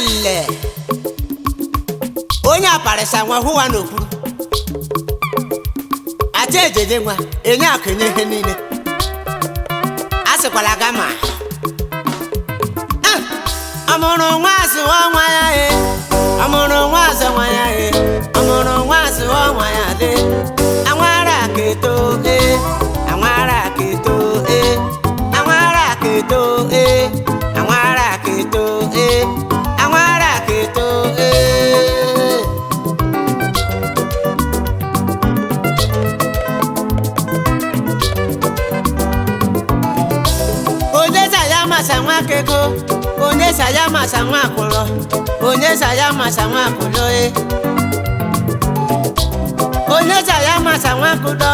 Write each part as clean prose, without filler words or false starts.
ele onye aparịsa nwa hụwa n'okpuru aja ejeje nwa enye akụnye ihe niile a sịkwala gama ọmụrụ nwa asụwa nwa ya ọmụrụ nwa asụwa ya ọmụrụ nwa asụwa nwa ya dị anwara keto anwara keto anwara keto anwara keto anwara keto onye saya masa nwa keko onye saya masa nwa akwụlọ onye saya masa nwa akwụlọ onye saya masa nwa kudo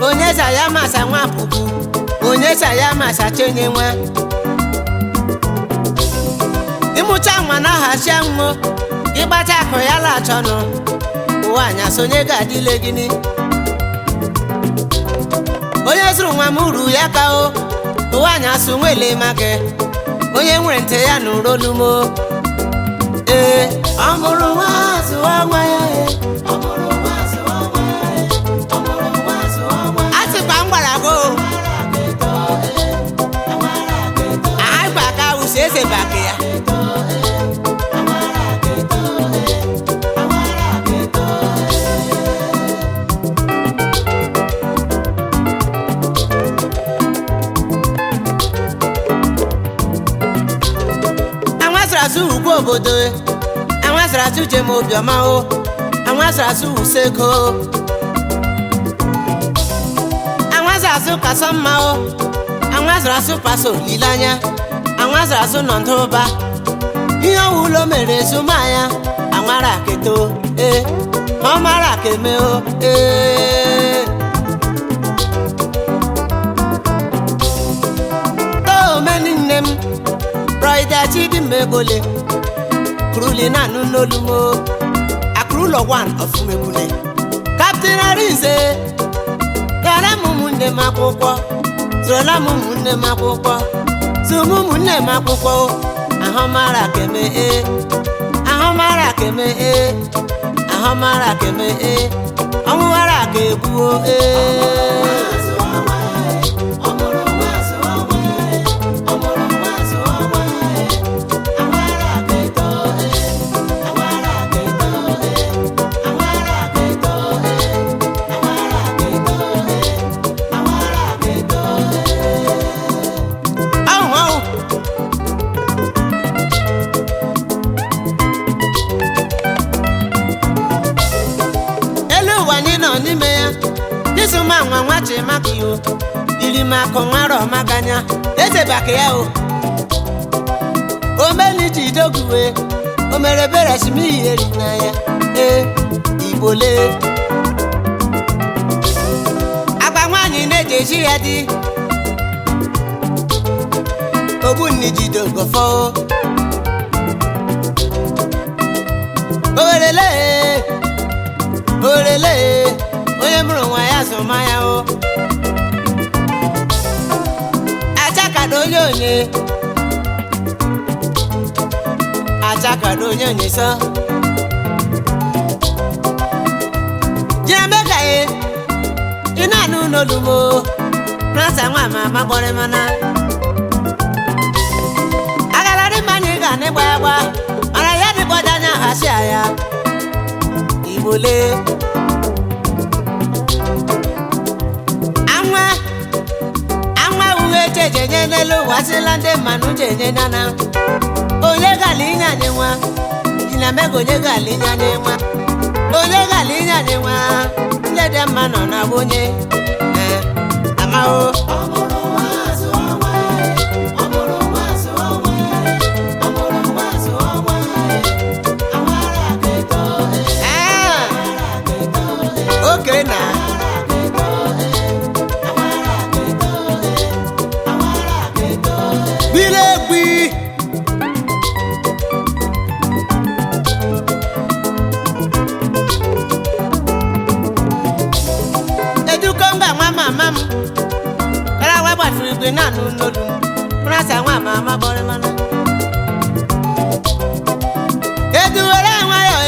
onye saya masa nwa pupu onye saya masa chenye nwa ịmụcha nwa na hasia nwo ịgbata akụ ya la achọnụ ụwa anya sonye ga-adịle gịnị onye zụrụ nwa m uru ya ka o ụwa anya so nwele maka onye nwere ntị ya nụrụ olumo ọ mụrụ nwa zụwa nwa ya asịkwa m gwara go agba ka use ese baka ya anwasarasu ugwu obodo anwasarasu jem obiọma o anwasarasu useko anwasarasu kasọ mma o anwasarasu paso olileanya anwasarasu nọ ndụba ihe ọwụlọ mere ezumanya anwara keto ọ mara keme o omeni nne m Roida chidi mebole Kruli na nunolumo Akrulo one of mebule Captain Arinze Yara mumunde makwụkwọ Zola mumunde makwụkwọ Zumumunde makwụkwọ Ahomara keme Ahomara keme Ahomara keme Ọmụwara kebuo Nisuma nwa nwachi makiyo ili mako nwaro maganya eze baka ya o omeli jidoguwe omere bere shimi eri na ya ibole agba nwanyi na-ejeji ya di ogbunni jidogofo orele onye mụrụ nwa ya zụma ya o achakado onye onye sọ jiremekaye ị na-anụ n'olumo nasa nwa ma gbọrọ mana agalarị mmanya ga n'ịgba ya gba mana ya dịkpọda anya hasi ya igbole jenye n'elu wasila ndị mmanụ jenye nana onye gali inye anyị nwa jina mego onye gali inye anyị nwa onye gali inye anyị nwa ndị dị mma nọ na onye amahụ oke na na nunu nasa nwa mama bore mana were nwayọ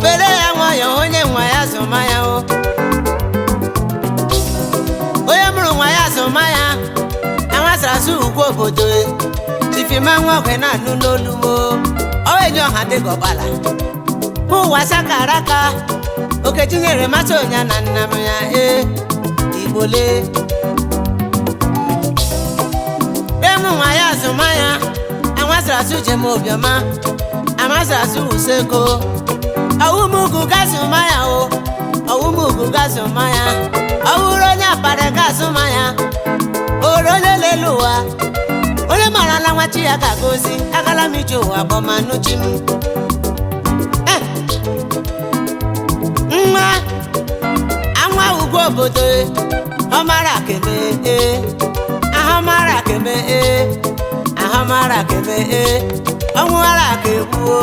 were ya nwayọ onye nwa ya zụma ya o onye mụrụ nwa ya zụma ya anwasara asụ ugwu obodo ifima nwa ogwe na-anụ n'olu m o enye ọha dịka ọgbala ụwa sakara aka Okechi nyere mmasị onye na nna m ya Igbole emu nwa ya zụma ya anwasara asụ jem obiọma amasara asụ useko ọwụmugwu gazụma ya o ọwụmugwu gazụma ya ọwụrụ onye apara gazụma ya oro onye lelu ụwa onye mara ala nwachi ya ga-agozi agala m ije ụwa bọmanuchi m nwa anwa ugwu obodo ọmara keme ahọmara keme ahọmara keme ọnwụara ka egbuo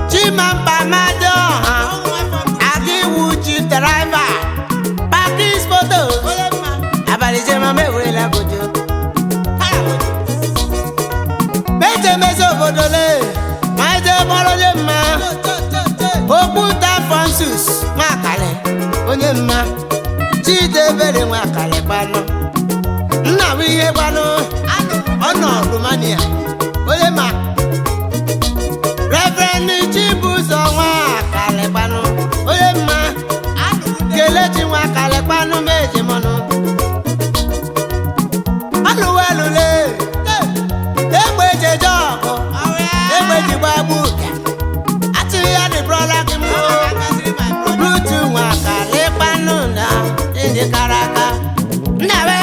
Chimampa Madoha eje meze obodo le ma eje kpọrọ onye mma Okwuta Francis Nwakale onye mma Chidebere Nwakale gbanụ nna bụ ihe gbanụ ọ nọ Romania onye mma Reverend Chibuzo Nwakale gbanụ onye mma Kelechi Nwakale gbanụ meje mọnụ alụwelule egbe jeje ọgụ egbe ji gbagbu atịrị ya dị brọla gị mụ Rutu Nwakale gbanụ na ndị kara aka nnabe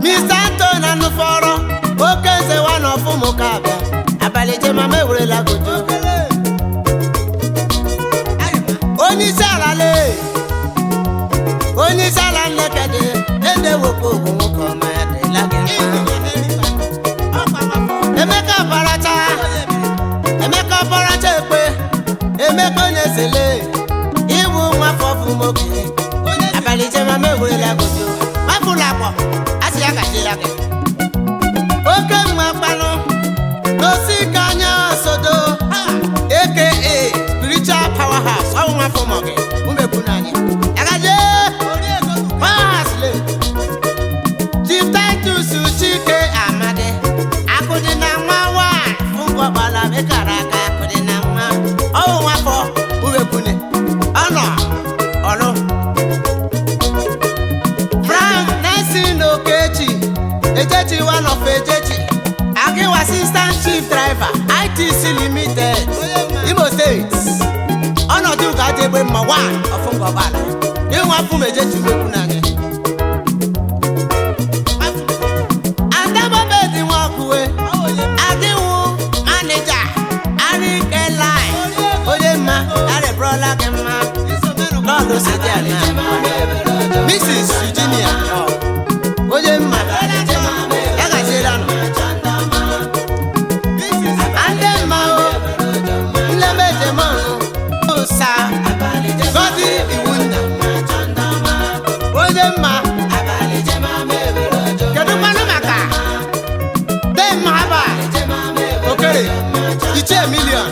Mr. Anton Anụfọrọ oke nzewa na ọfụmụ ka abịa abalị jema m ewerela gojo onye isi ala le onye isi ala nnekede ede woko ogwu nwoke ọma ya dịla gị Emeka Ọbaracha ekpe Emeka onye sele iwu nwafọ ọfụmoke abalị jema m ewerela gojo mafụla akpọ asị ya gachila gị oke mma kpanụ n'osika anya sodo aka spiritual powerhouse ọwụ nwafọ mọgị umekwu n'anyị agaje Chief Titus Chike Amadi akụdị na nwa nwanyị fụngọgbala mekara aka akụdị na nwa ọwụ nwafọ umekwune ọnọ ọlụ Frank Nelson Okechi Ejechi one of Ejechi Agiwa assistant chief driver ITC Limited Imo State ọnọdụ ka dị egbe mma one ọfụngọgbala ịnwa fụm Ejechi umekwu n'anyị Adamobedi Nwakuwe Adịwu manager Arike Line onye mma arịbrọla gị mma lọdụ sidi ala Mrs. Eugenia onye mma ya gaziela nọ ndị mma o nlemejemanụ ụsa gọzi iwu nna onye mma kedu kwanụ maka demma aba okere ichie milion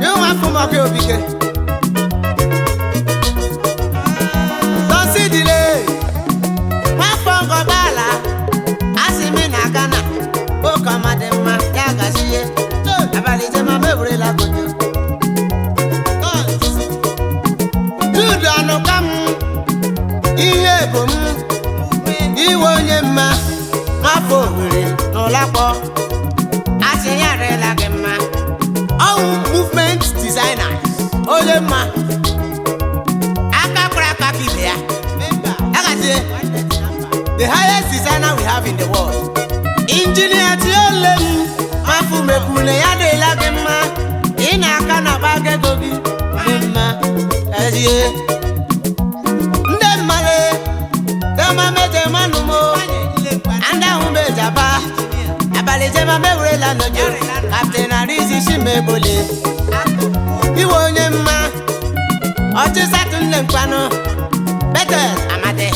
ịhụ afọ mọkị obike Dọsidile nwafọ ngọgbala asị mi na Ghana oke ọma dị mma ya gazie abalị jema m ewerela gojo Jude anụka m ihe bụ m iwe onye mma nwafọ Owerri n'ụlakpọ asị ya arịla gị mma ọwụ movement designers onye mma aka kwara aka ka ibe ya agazie the highest designer we have in the world Engineer Tiole m nwafọ umekwune ya dịla gị mma ị na-aka na gbaga ego gị dị mma gazie ndị mmale dema meje manụmo ndị ahụ mejaba abalị jema m ewerela n'ojo Captain Arizi Shimebole iwe onye mma ọchịsatụ nne mkpanụ Bethel Amadi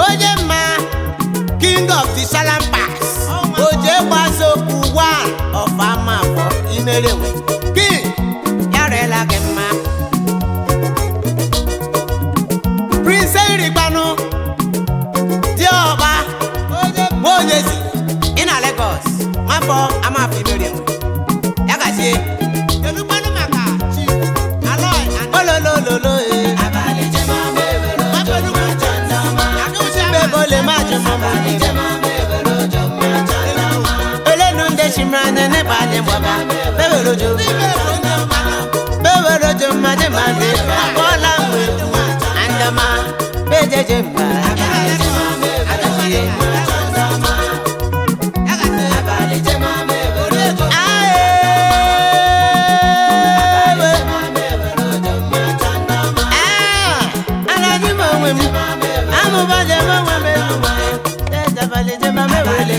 onye mma King of the Salam Pass oje gbazokwu one of Amafọ Imerewe King ya rela gị mma Prince Irigbanụ Dioba Onyezi ị na Lagos nwafọ Amafọ Imerewe ya gazie kedu kwanụ maka Chief Aloy ololololo abalị jema m Shimebole majụmọmụ olenu ndị shimranya n'ịkpalị mgbaba bewerojo mmadụ mmadụ akpọọla mgbe andọma bejeje mba agazie amụbaje m onwe m ewu abalị jema m ewerele